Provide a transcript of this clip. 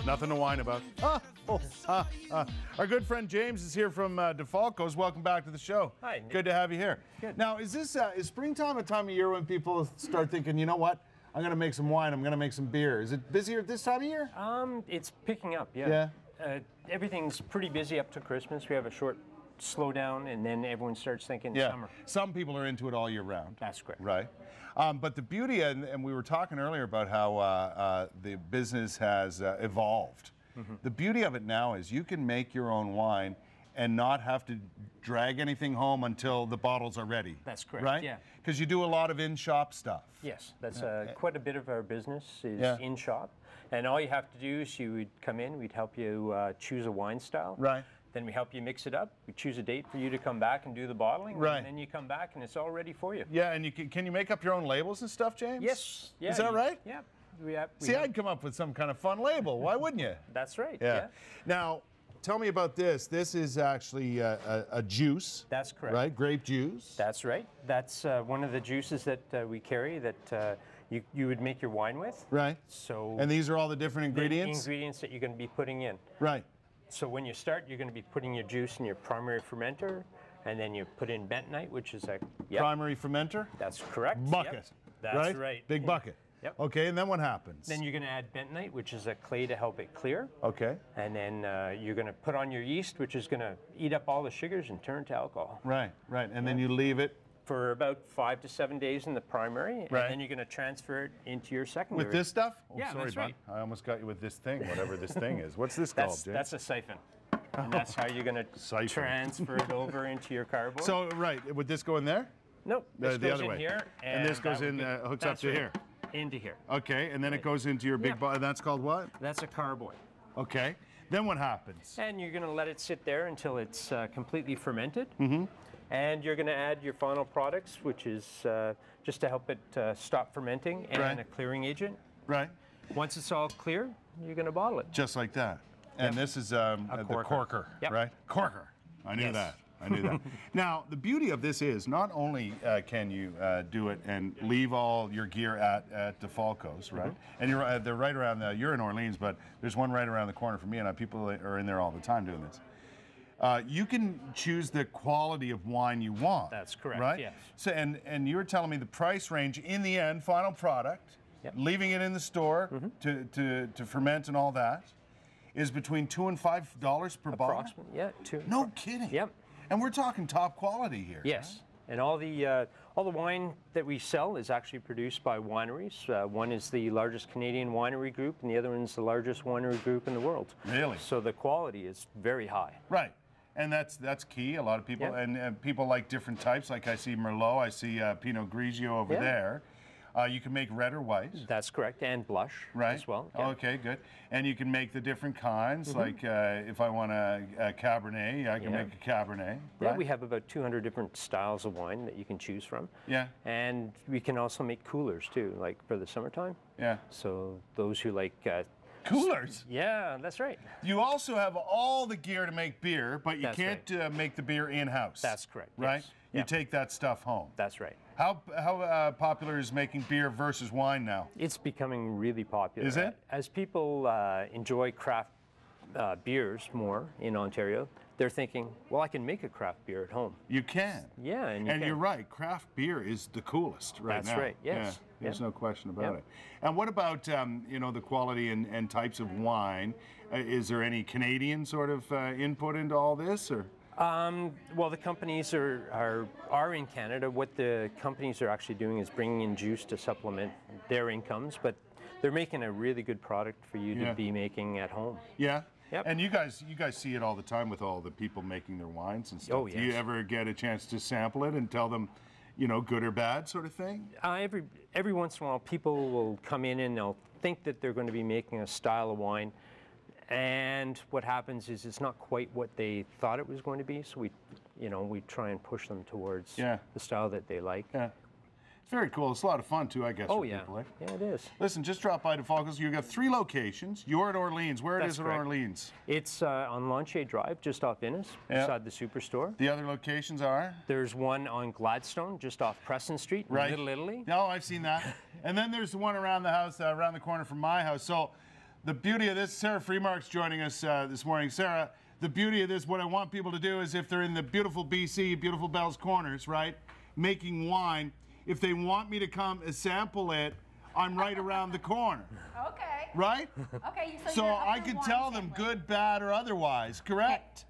Nothing to whine about. Our good friend James is here from DeFalco's. Welcome back to the show. Hi. Good to have you here. Good. Now, is springtime a time of year when people start thinking, you know what? I'm going to make some wine. I'm going to make some beer. Is it busier this time of year? It's picking up, yeah. Yeah. Everything's pretty busy up to Christmas. We have a short slowdown, and then everyone starts thinking summer. Some people are into it all year round. That's correct. Right. But the beauty, and we were talking earlier about how the business has evolved. Mm-hmm. The beauty of it now is you can make your own wine and not have to drag anything home until the bottles are ready. That's correct. Right? Yeah. Because you do a lot of in-shop stuff. Yes, that's quite a bit of our business is in-shop. And all you have to do is you would come in, we'd help you choose a wine style. Right. Then we help you mix it up. We choose a date for you to come back and do the bottling. Right. And then you come back and it's all ready for you. Yeah, and can you make up your own labels and stuff, James? Yes. Yeah, is that right? Yeah. See, I'd come up with some kind of fun label. Why wouldn't you? That's right. Yeah. Now, tell me about this. This is actually a juice. That's correct. Right? Grape juice. That's right. That's one of the juices that we carry that you would make your wine with. Right. So. And these are all the different ingredients? The ingredients that you're going to be putting in. Right. So when you start, you're going to be putting your juice in your primary fermenter, and then you put in bentonite, which is a primary fermenter. That's correct. Bucket. Yep. That's right. Big bucket. Yep. Okay, and then what happens? Then you're going to add bentonite, which is a clay to help it clear. Okay. And then you're going to put on your yeast, which is going to eat up all the sugars and turn to alcohol. Right. Right. And then you leave it for about 5 to 7 days in the primary, right. And then you're going to transfer it into your secondary. With this stuff? Oh, yeah, sorry, that's right. I almost got you with this thing, whatever this thing is. What's this called, James? That's a siphon. And that's how you're going to transfer it over into your cardboard. So, right, would this go in there? Nope, this the goes other in way. here. And this goes in, hooks up to here. Into here. Okay, and then it goes into your big bottle. That's called what? That's a carboy. Okay, then what happens? And you're going to let it sit there until it's completely fermented. Mm-hmm. And you're going to add your final products, which is just to help it stop fermenting, and a clearing agent. Right. Once it's all clear, you're going to bottle it. Just like that. And this is the corker, right? Corker. I knew that. I knew that. Now, the beauty of this is not only can you do it and leave all your gear at DeFalco's, right? Mm-hmm. And they're right around you're in Orleans, but there's one right around the corner from me, and people are in there all the time doing this. You can choose the quality of wine you want. That's correct, right? yes. So, and you were telling me the price range in the end, final product, leaving it in the store to ferment and all that, is between $2 and $5 per bottle? Approximately, yeah. No kidding. Yep. And we're talking top quality here. Yes. Right? And all the wine that we sell is actually produced by wineries. One is the largest Canadian winery group, and the other one is the largest winery group in the world. Really? So the quality is very high. Right. And that's key. A lot of people, and people like different types. Like I see Merlot, I see Pinot Grigio over there. You can make red or white. That's correct, and blush as well. Yeah. Okay, good. And you can make the different kinds. Like if I want a Cabernet, I can make a Cabernet. Yeah, we have about 200 different styles of wine that you can choose from. Yeah. And we can also make coolers too, like for the summertime. Yeah. So those who like coolers? Yeah, that's right. You also have all the gear to make beer, but you can't make the beer in-house. That's correct. Right? Yes. You take that stuff home. That's right. How popular is making beer versus wine now? It's becoming really popular. Is it? As people enjoy craft beers more in Ontario, they're thinking, well, I can make a craft beer at home. You can. Yeah, and you're right. Craft beer is the coolest right now. That's right. Yes. Yeah, there's no question about it. And what about the quality and types of wine? Is there any Canadian sort of input into all this, or? Well, the companies are in Canada. What the companies are actually doing is bringing in juice to supplement their incomes, but they're making a really good product for you to be making at home. Yeah. Yep. And you guys see it all the time with all the people making their wines and stuff. Oh, yes. Do you ever get a chance to sample it and tell them, good or bad sort of thing? Every once in a while, people will come in and they'll think that they're going to be making a style of wine. And what happens is it's not quite what they thought it was going to be, so we try and push them towards the style that they like. Yeah. It's very cool. It's a lot of fun too, I guess. Oh, for yeah. people, eh? Yeah, it is. Listen, just drop by DeFalco's. You've got 3 locations. You're at Orleans. Where That's it is correct. at Orleans? It's on Lanchier Drive, just off Innis, beside the Superstore. The other locations are? There's one on Gladstone, just off Preston Street, in Little Italy. No, I've seen that. And then there's the one around the house, around the corner from my house. So the beauty of this, Sarah Freemark's joining us this morning. Sarah, the beauty of this, what I want people to do is if they're in the beautiful BC, beautiful Bell's Corners, right, making wine, if they want me to come and sample it, I'm right around the corner. Okay. Right? Okay, so I can tell them good, bad, or otherwise, correct?